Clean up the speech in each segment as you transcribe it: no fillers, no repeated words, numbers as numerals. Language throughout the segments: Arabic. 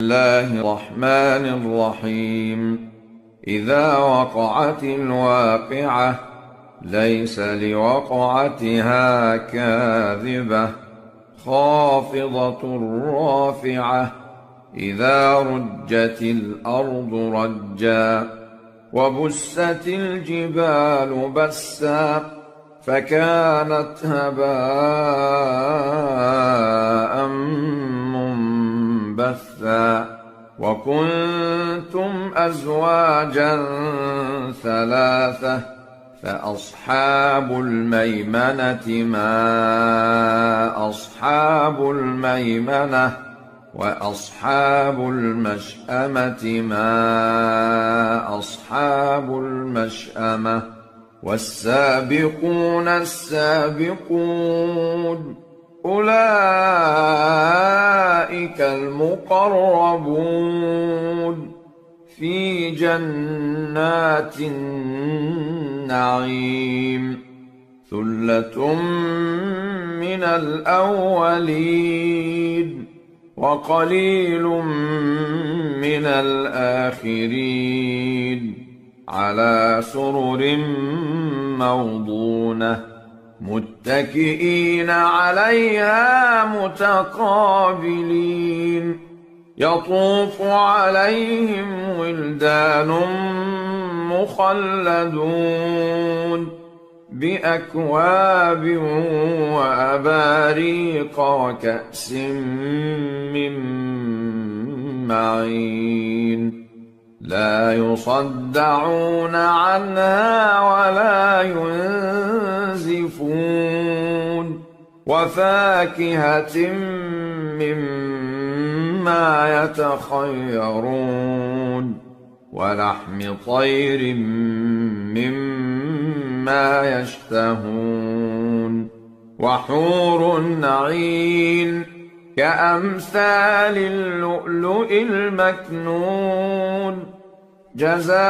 الله الرحمن الرحيم. إذا وقعت الواقعة ليس لوقعتها كاذبة خافضة رافعة إذا رجت الأرض رجا وبست الجبال بسا فكانت هباء منبثا وكنتم أزواجا ثلاثة فأصحاب الميمنة ما أصحاب الميمنة وأصحاب المشأمة ما أصحاب المشأمة والسابقون السابقون أولئك المقربون في جنات النعيم ثلة من الأولين وقليل من الآخرين على سرر موضونة متكئين عليها متقابلين يطوف عليهم ولدان مخلدون بأكواب وأباريق وكأس من معين لا يصدعون عنها ولا ينزفون وفاكهة مما يتخيرون ولحم طير مما يشتهون وحور عين كأمثال اللؤلؤ المكنون جزاء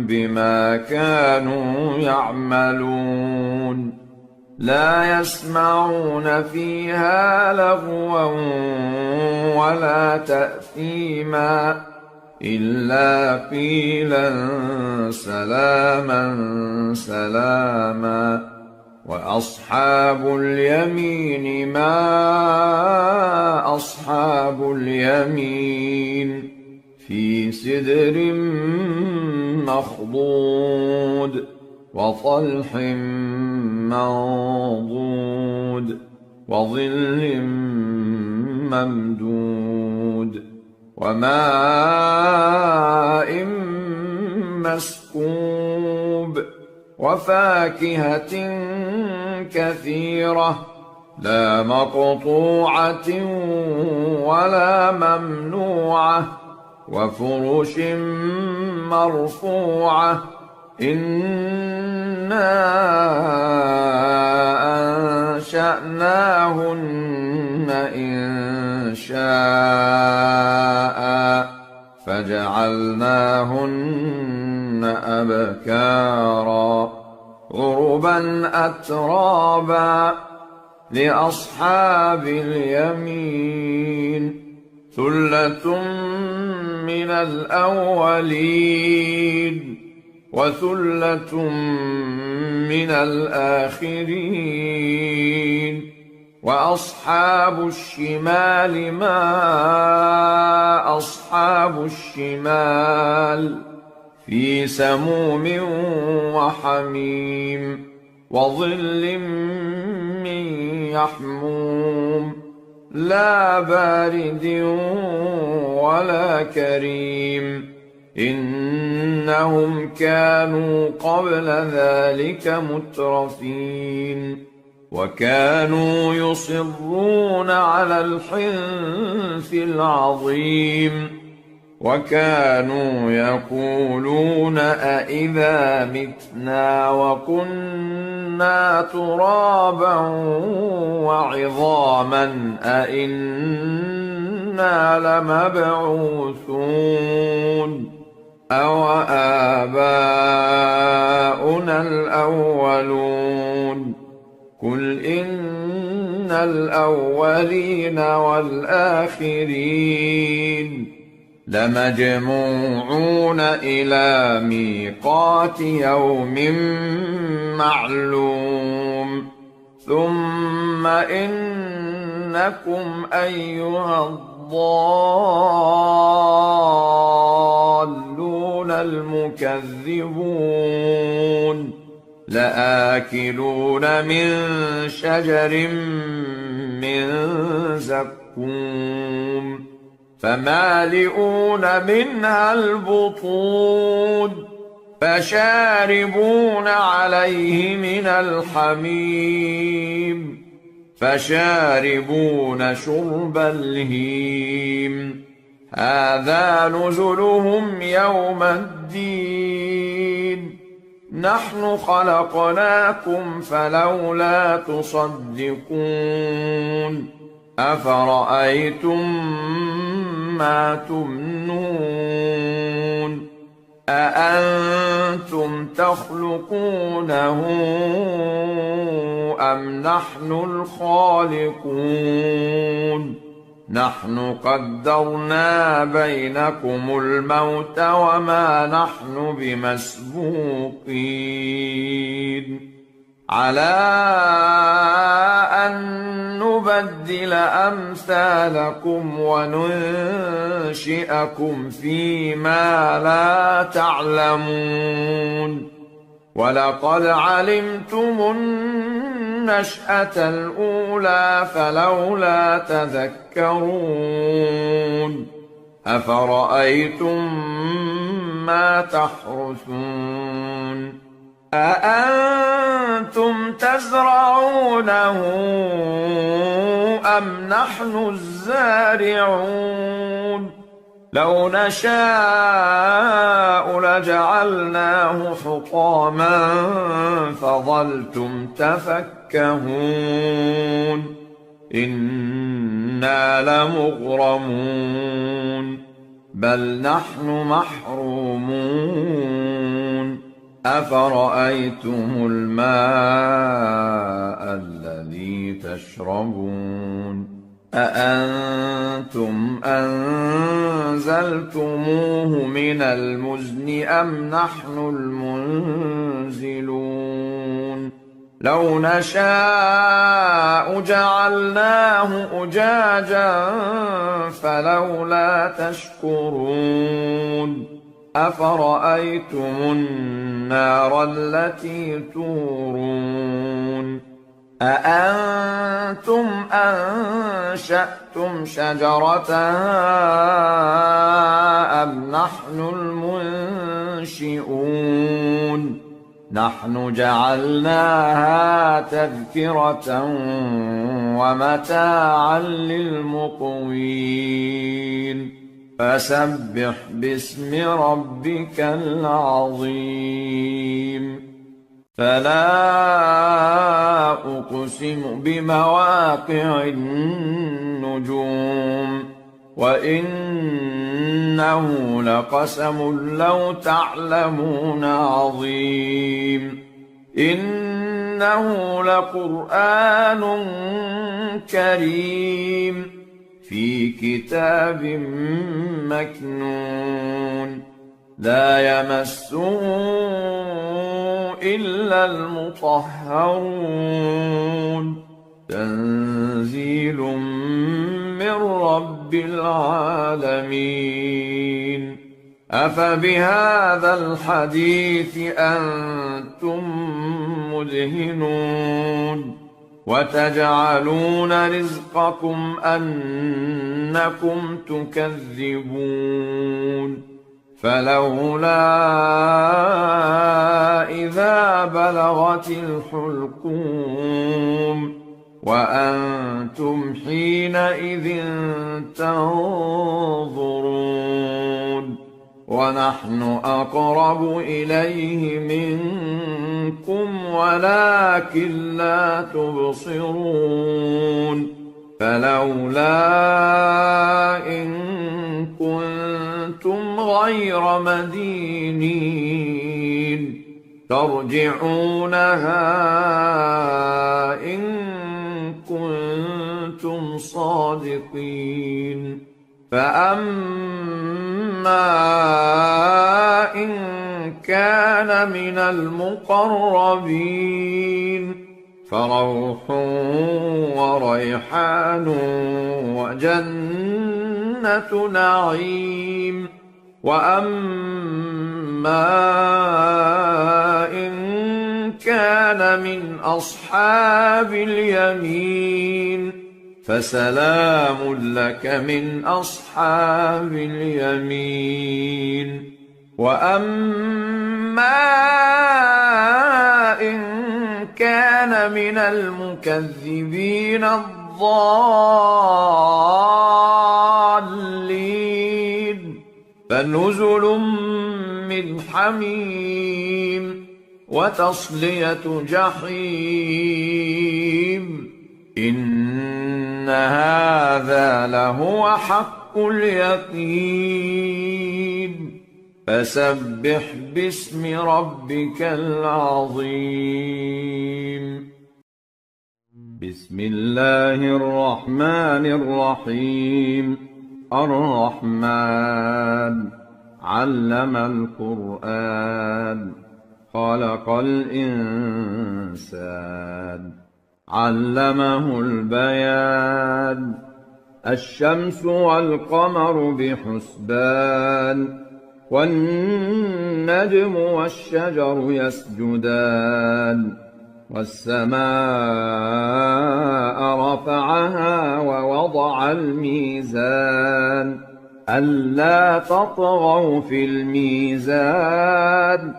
بما كانوا يعملون لا يسمعون فيها لغوا ولا تأثيما إلا قيلا سلاما سلاما وأصحاب اليمين ما أصحاب اليمين في سدر مخضود وطلح منضود وظل ممدود وماء مسكوب وفاكهة كثيرة لا مقطوعة ولا ممنوعة وفرش مرفوعة إنا أنشأناهن إنشاء فجعلناهن أبكارا عربا أترابا لأصحاب اليمين ثلة من الأولين وثلة من الآخرين وأصحاب الشمال ما أصحاب الشمال في سموم وحميم وظل من يحموم لا بارد ولا كريم إنهم كانوا قبل ذلك مترفين وكانوا يصرون على الحنث العظيم وكانوا يقولون أإذا متنا وكنا ترابا وعظاما أإنا لمبعوثون أو آباؤنا الأولون قل إن الأولين والآخرين لمجموعون إلى ميقات يوم معلوم ثم إنكم أيها الضالون المكذبون لآكلون من شجر من زقوم فمالئون منها البطون فشاربون عليه من الحميم فشاربون شرب الهيم هذا نزلهم يوم الدين نحن خلقناكم فلولا تصدقون أفرأيتم ما تمنون أأنتم تخلقونه أم نحن الخالقون نحن قدرنا بينكم الموت وما نحن بمسبوقين على أن نبدل أمثالكم وننشئكم فيما لا تعلمون ولقد علمتم النشأة الأولى فلولا تذكرون أفرأيتم ما تحرثون أأنتم تزرعونه أم نحن الزارعون لو نشاء لجعلناه حطاما فظلتم تفكهون إنا لمغرمون بل نحن محرومون أفرأيتم الماء الذي تشربون أأنتم أنزلتموه من المزن أم نحن المنزلون لو نشاء جعلناه أجاجا فلولا تشكرون أفرأيتم النار التي تورون أأنتم أنشأتم شجرتها أم نحن المنشئون نحن جعلناها تذكرة ومتاعا للمقوين فسبح باسم ربك العظيم فلا أقسم بمواقع النجوم وإنه لقسم لو تعلمون عظيم إنه لقرآن كريم في كتاب مكنون لا يمسه إلا المطهرون تنزيل من رب العالمين أفبهذا الحديث أنتم مدهنون وتجعلون رزقكم أنكم تكذبون فلولا إذا بلغت الحلقوم وأنتم حينئذ تنظرون ونحن أقرب إليه منكم ولكن لا تبصرون فلولا إن كنتم غير مدينين ترجعونها إن كنتم صادقين فأما إن كان من المقربين فروح وريحان وجنة نعيم وأما إن كان من أصحاب اليمين فسلام لك من أصحاب اليمين وأما إن كان من المكذبين الضالين فنزل من حميم وتصلية جحيم إن هذا لهو حق اليقين فسبح باسم ربك العظيم بسم الله الرحمن الرحيم الرحمن علم القرآن خلق الإنسان علمه البيان الشمس والقمر بحسبان والنجم والشجر يسجدان والسماء رفعها ووضع الميزان ألا تطغوا في الميزان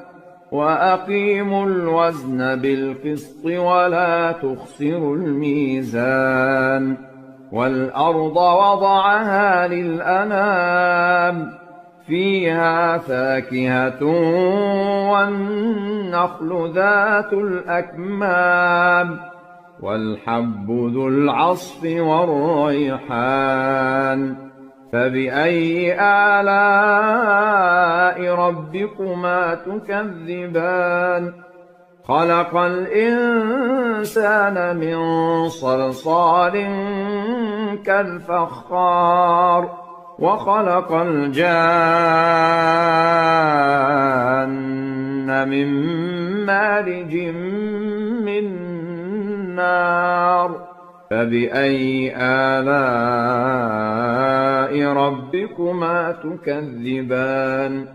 وأقيموا الوزن بالقسط ولا تخسروا الميزان والأرض وضعها للأنام فيها فاكهة والنخل ذات الأكمام والحب ذو العصف والريحان فبأي آلاء ربكما تكذبان خلق الإنسان من صلصال كالفخار وخلق الجان من مارج من نار فبأي آلاء ربكما تكذبان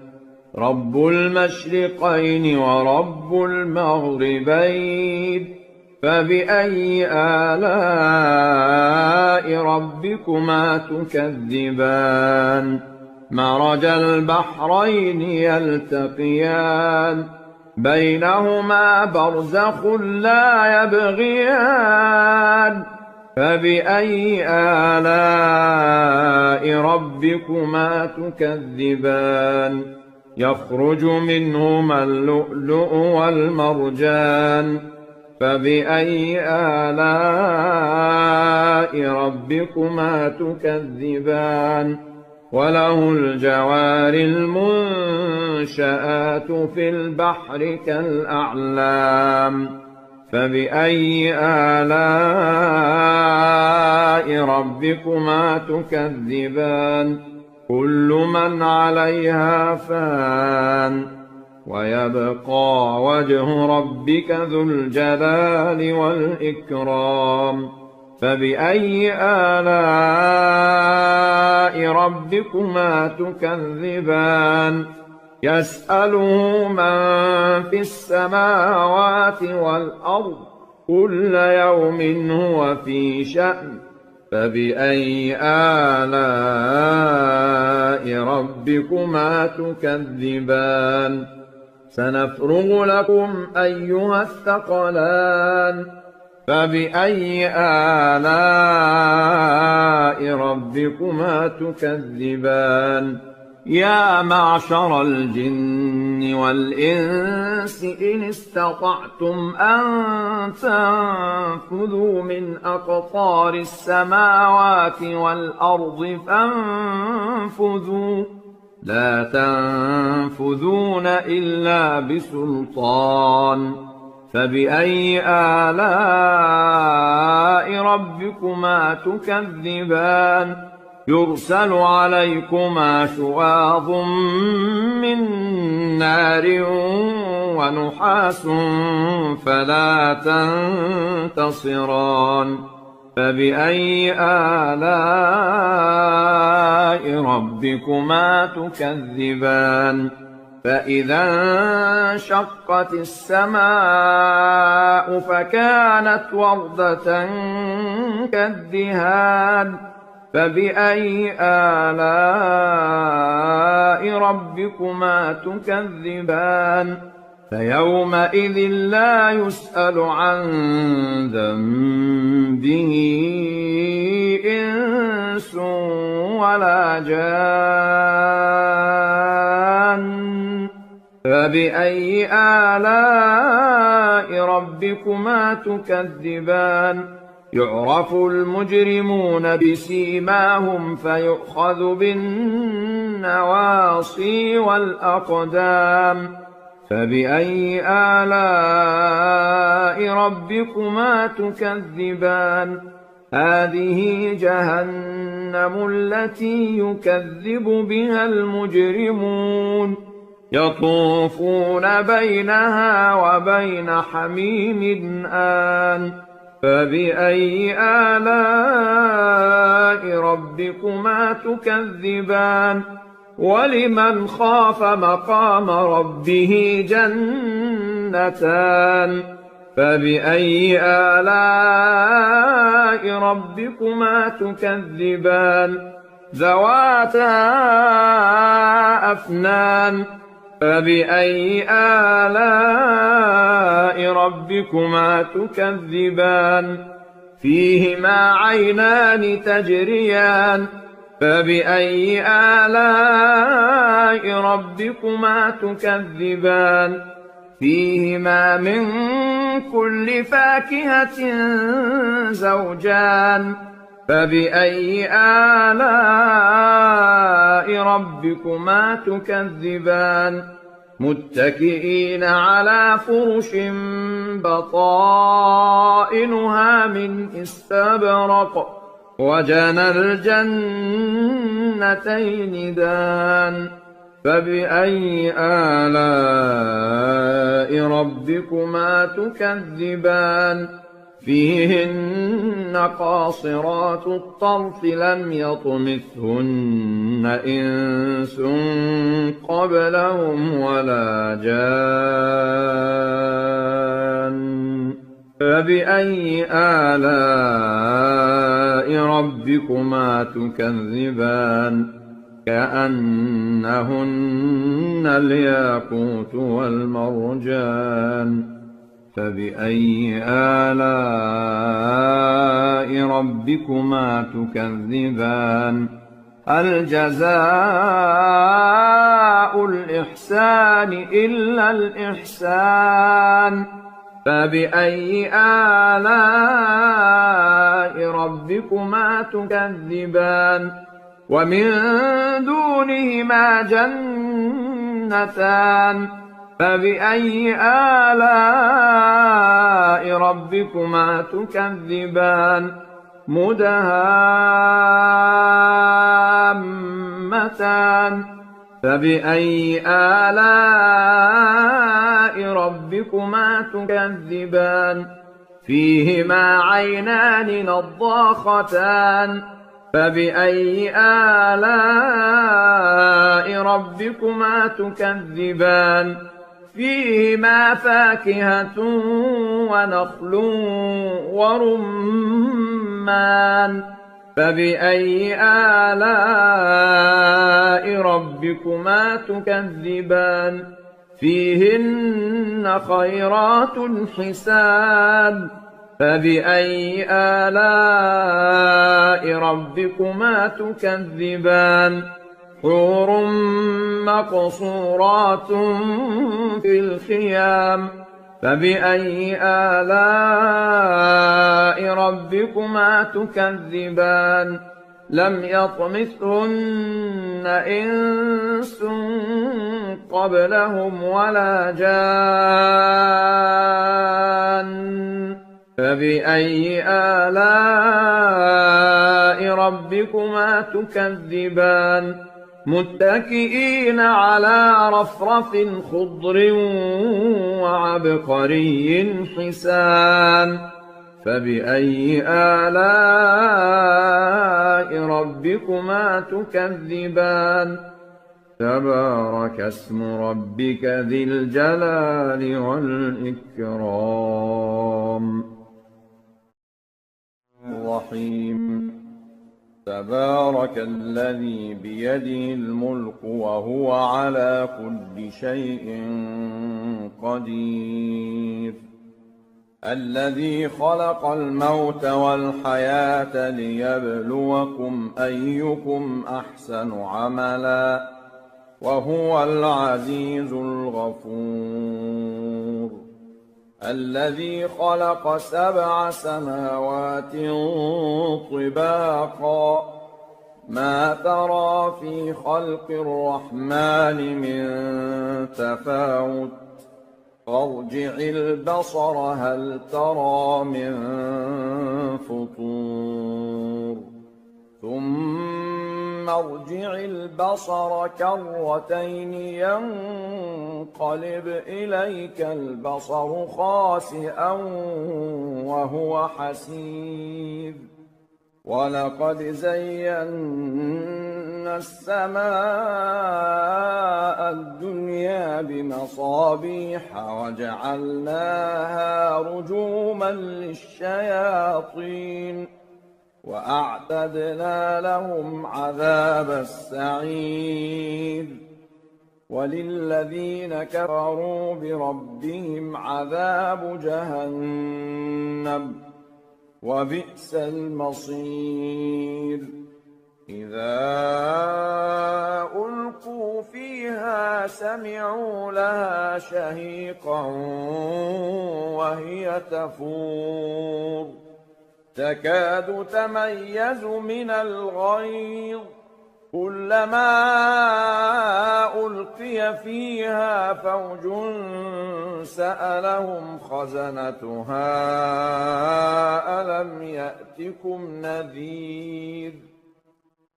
رب المشرقين ورب المغربين فبأي آلاء ربكما تكذبان مرج البحرين يلتقيان بينهما برزخ لا يبغيان فبأي آلاء ربكما تكذبان يخرج منهما اللؤلؤ والمرجان فبأي آلاء ربكما تكذبان وله الجوار المنشآت في البحر كالأعلام فبأي آلاء ربكما تكذبان كل من عليها فان ويبقى وجه ربك ذو الجلال والإكرام فبأي آلاء ربكما تكذبان يسأله من في السماوات والأرض كل يوم هو في شأن فبأي آلاء ربكما تكذبان سنفرغ لكم أيها الثقلان فبأي آلاء ربكما تكذبان يا معشر الجن والإنس إن استطعتم أن تنفذوا من أقطار السماوات والأرض فانفذوا لا تنفذون إلا بسلطان فبأي آلاء ربكما تكذبان يرسل عليكما شواظ من نار ونحاس فلا تنتصران فبأي آلاء ربكما تكذبان فإذا انشقت السماء فكانت وردة كالدهان فبأي آلاء ربكما تكذبان فيومئذ لا يسأل عن ذنبه إنس ولا جان فبأي آلاء ربكما تكذبان يعرف المجرمون بسيماهم فيؤخذ بالنواصي والأقدام فبأي آلاء ربكما تكذبان هذه جهنم التي يكذب بها المجرمون يطوفون بينها وبين حميم آن فبأي آلاء ربكما تكذبان ولمن خاف مقام ربه جنتان فبأي آلاء ربكما تكذبان ذواتا أفنان فبأي آلاء ربكما تكذبان فيهما عينان تجريان فبأي آلاء ربكما تكذبان فيهما من كل فاكهة زوجان فبأي آلاء ربكما تكذبان متكئين على فرش بطائنها من استبرق وجنى الجنتين دان فبأي آلاء ربكما تكذبان فيهن قاصرات الطرف لم يطمثهن إنس قبلهم ولا جان فبأي آلاء ربكما تكذبان كأنهن الياقوت والمرجان فبأي آلاء ربكما تكذبان هل جزاء الإحسان إلا الإحسان فبأي آلاء ربكما تكذبان ومن دونهما جنتان فبأي آلاء ربكما تكذبان مدهامتان فبأي آلاء ربكما تكذبان فيهما عينان نضاختان فبأي آلاء ربكما تكذبان فيهما فاكهة ونخل ورمان فبأي آلاء ربكما تكذبان فيهن خيرات حسان فبأي آلاء ربكما تكذبان حور مقصورات في الخيام فبأي آلاء ربكما تكذبان لم يطمثهن إنس قبلهم ولا جان فبأي آلاء ربكما تكذبان متكئين على رفرف خضر وعبقري حسان فبأي آلاء ربكما تكذبان تبارك اسم ربك ذي الجلال والإكرام الرحيم تبارك الذي بيده الملك وهو على كل شيء قدير الذي خلق الموت والحياة ليبلوكم أيكم أحسن عملا وهو العزيز الغفور الذي خلق 7 سماوات طباقا ما ترى في خلق الرحمن من تفاوت فارجع البصر هل ترى من فطور ثم ارجع البصر كرتين ينقلب إليك البصر خاسئا وهو حسير ولقد زينا السماء الدنيا بمصابيح وجعلناها رجوما للشياطين وأعتدنا لهم عذاب السعير وللذين كفروا بربهم عذاب جهنم وبئس المصير إذا ألقوا فيها سمعوا لها شهيقا وهي تفور تكاد تميز من الغيظ كلما ألقي فيها فوج سألهم خزنتها ألم يأتكم نذير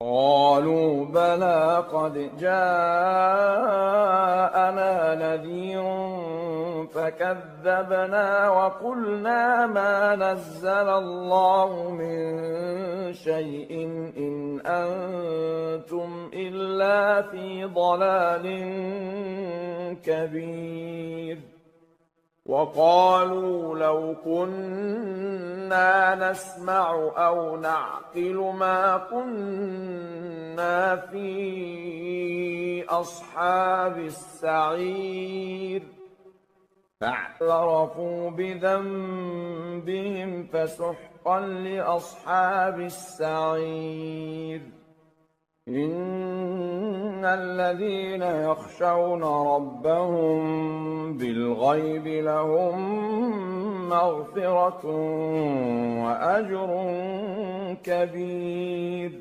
قالوا بلى قد جاءنا نذير فكذبنا وقلنا ما نزل الله من شيء إن أنتم إلا في ضلال كبير وقالوا لو كنا نسمع أو نعقل ما كنا في أصحاب السعير فاعترفوا بذنبهم فسحقا لأصحاب السعير إن الذين يخشون ربهم بالغيب لهم مغفرة وأجر كبير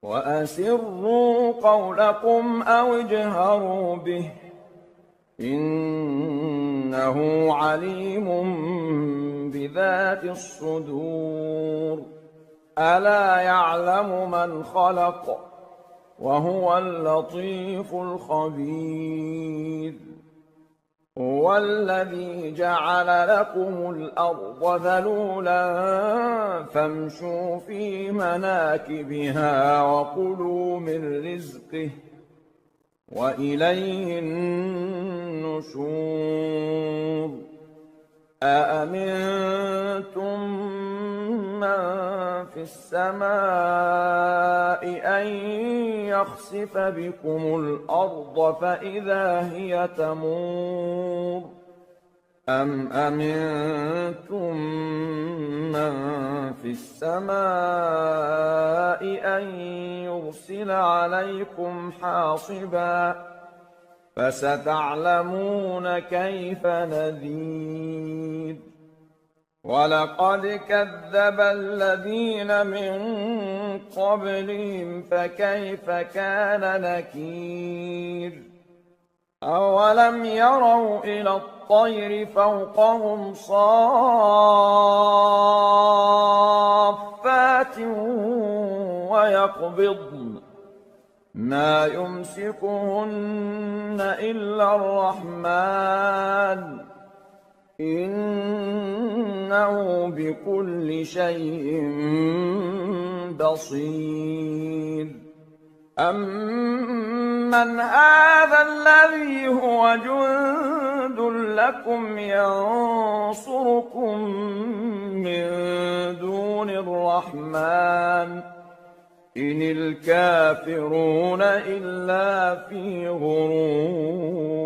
وأسروا قولكم أو اجهروا به إنه عليم بذات الصدور ألا يعلم من خلق وهو اللطيف الخبير هو الذي جعل لكم الأرض ذلولا فامشوا في مناكبها وكلوا من رزقه وإليه النشور أأمنتم من في السماء أن يخسف بكم الأرض فإذا هي تمور أم أمنتم من في السماء أن يرسل عليكم حاصبا فستعلمون كيف نذير ولقد كذب الذين من قبلهم فكيف كان نكير أولم يروا إلى الطير فوقهم صافات ويقبضن ما يمسكهن إلا الرحمن إنه بكل شيء بصير أمن هذا الذي هو جند لكم ينصركم من دون الرحمن إن الكافرون إلا في غرور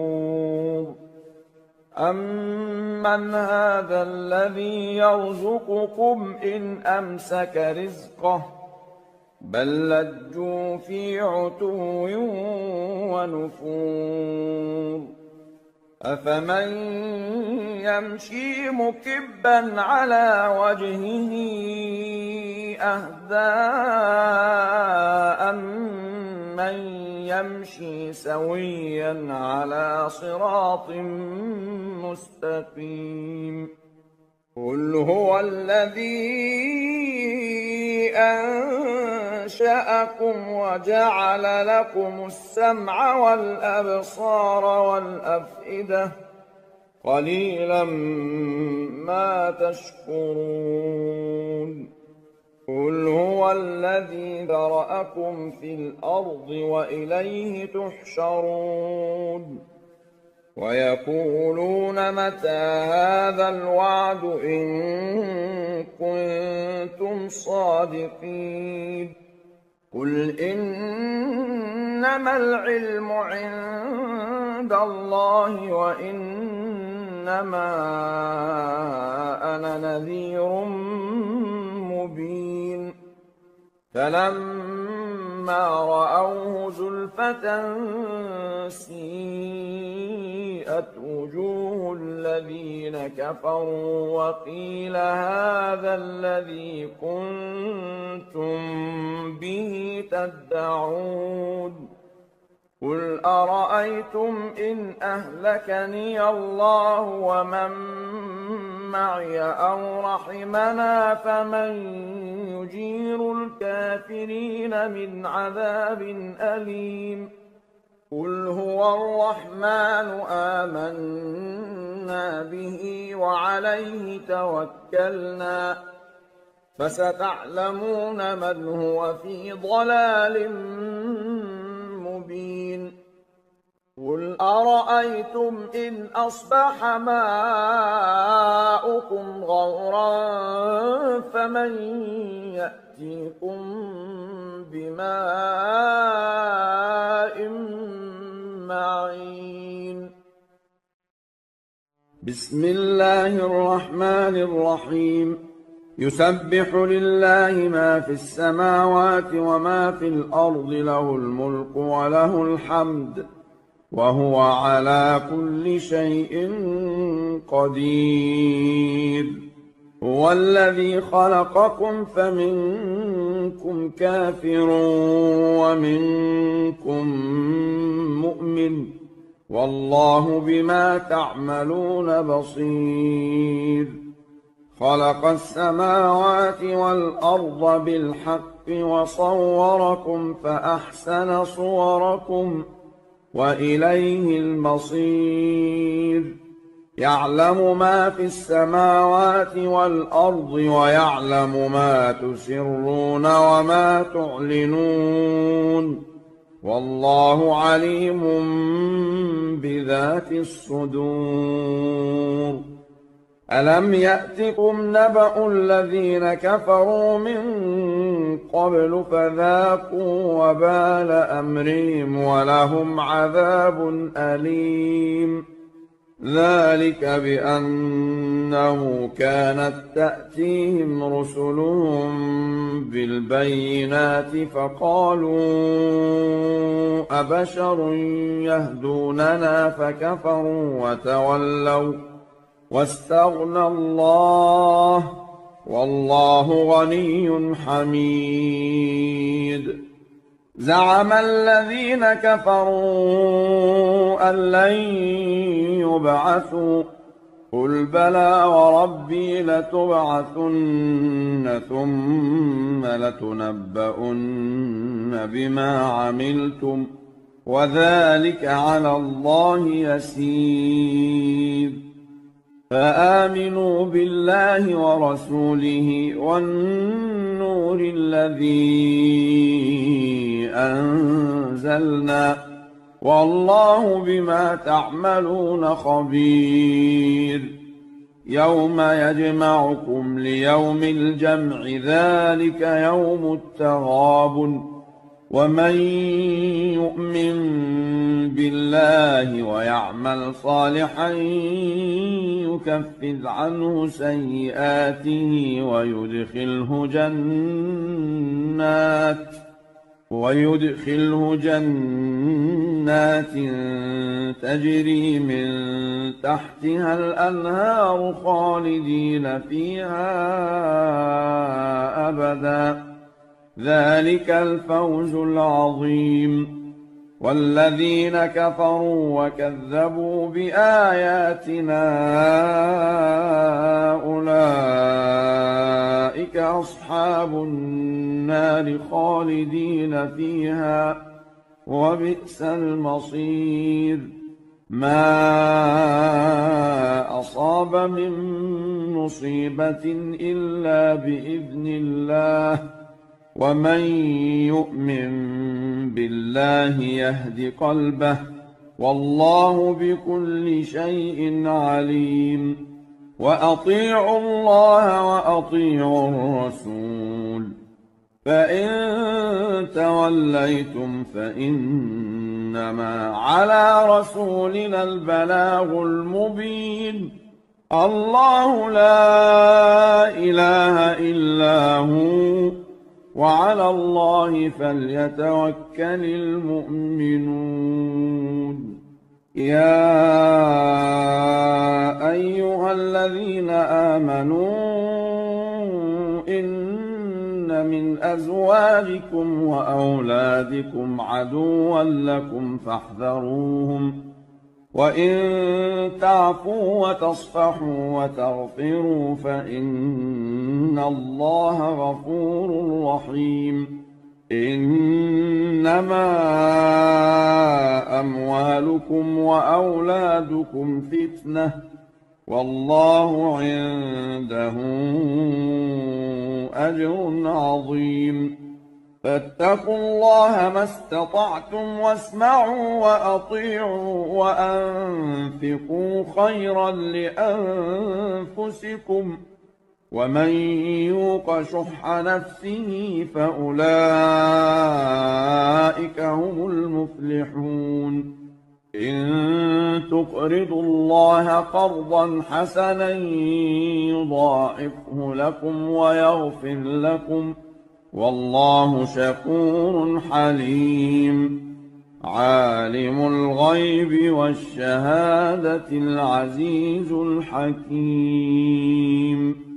أمن هذا الذي يرزقكم إن أمسك رزقه بل لجوا في عتو ونفور أفمن يمشي مكبا على وجهه أهدى أمن يمشي سويا على صراط مستقيم قل هو الذي أنشأكم وجعل لكم السمع والأبصار والأفئدة قليلا ما تشكرون قل هو الذي ذرأكم في الأرض وإليه تحشرون ويقولون متى هذا الوعد إن كنتم صادقين قل إنما العلم عند الله وإنما أنا نذير مبين فلما رأوه زلفة سيئت وجوه الذين كفروا وقيل هذا الذي كنتم به تدعون قل أرأيتم إن أهلكني الله ومن معي أو رحمنا فمن يجير الكافرين من عذاب أليم قل هو الرحمن آمنا به وعليه توكلنا فستعلمون من هو في ضلال مبين قل أرأيتم إن أصبح ماؤكم غورا فمن يأتيكم بماء معين بسم الله الرحمن الرحيم يسبح لله ما في السماوات وما في الأرض له الملك وله الحمد وهو على كل شيء قدير هو الذي خلقكم فمنكم كافر ومنكم مؤمن والله بما تعملون بصير خلق السماوات والأرض بالحق وصوركم فأحسن صوركم وإليه المصير يعلم ما في السماوات والأرض ويعلم ما تسرون وما تعلنون والله عليم بذات الصدور ألم يأتكم نبأ الذين كفروا من قبل فذاقوا وبال أمرهم ولهم عذاب أليم ذلك بأنه كانت تأتيهم رسلهم بالبينات فقالوا أبشر يهدوننا فكفروا وتولوا واستغنى الله والله غني حميد. زعم الذين كفروا أن لن يبعثوا قل بلى وربي لتبعثن ثم لتنبؤن بما عملتم وذلك على الله يسير. فآمنوا بالله ورسوله والنور الذي أنزلنا والله بما تعملون خبير. يوم يجمعكم ليوم الجمع ذلك يوم التغابن. ومن يؤمن بالله ويعمل صالحا يكفر عنه سيئاته ويدخله جنات تجري من تحتها الأنهار خالدين فيها أبدا ذلك الفوز العظيم. والذين كفروا وكذبوا بآياتنا أولئك أصحاب النار خالدين فيها وبئس المصير. ما أصاب من مصيبة إلا بإذن الله ومن يؤمن بالله يهد قلبه والله بكل شيء عليم. وأطيعوا الله وأطيعوا الرسول فإن توليتم فإنما على رسولنا البلاغ المبين. الله لا إله إلا هو وعلى الله فليتوكل المؤمنون. يا أيها الذين آمنوا إن من أزواجكم وأولادكم عدوا لكم فاحذروهم وإن تعفوا وتصفحوا وتغفروا فإن الله غفور رحيم. إنما أموالكم وأولادكم فتنة والله عنده أجر عظيم. فاتقوا الله ما استطعتم واسمعوا وأطيعوا وأنفقوا خيرا لأنفسكم ومن يوق شح نفسه فأولئك هم المفلحون. إن تقرضوا الله قرضا حسنا يضاعفه لكم ويغفر لكم والله شكور حليم. عالم الغيب والشهادة العزيز الحكيم.